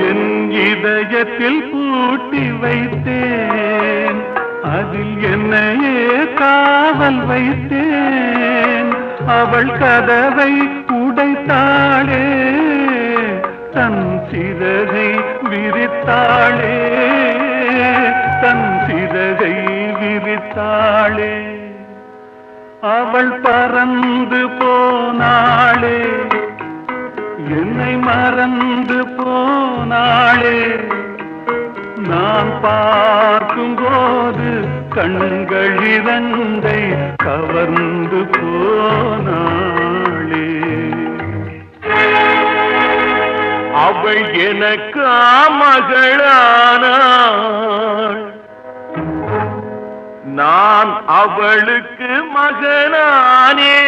என் இதயத்தில் பூட்டி வைத்தேன், அதில் என்னையே காவல் வைத்தேன். அவள் கதவை உடைத்தாளே, தன் சிறகை விரித்தாளே, தன் சிறகை விரித்தாளே. அவள் பறந்து போனாளே, என்னை மறந்து போனாளே. நான் பார்க்கும்போது கண்கள் இரண்டை கவர்ந்து போனாளே. அவள் எனக்கு மகளானாள், நான் அவளுக்கு மகனானே.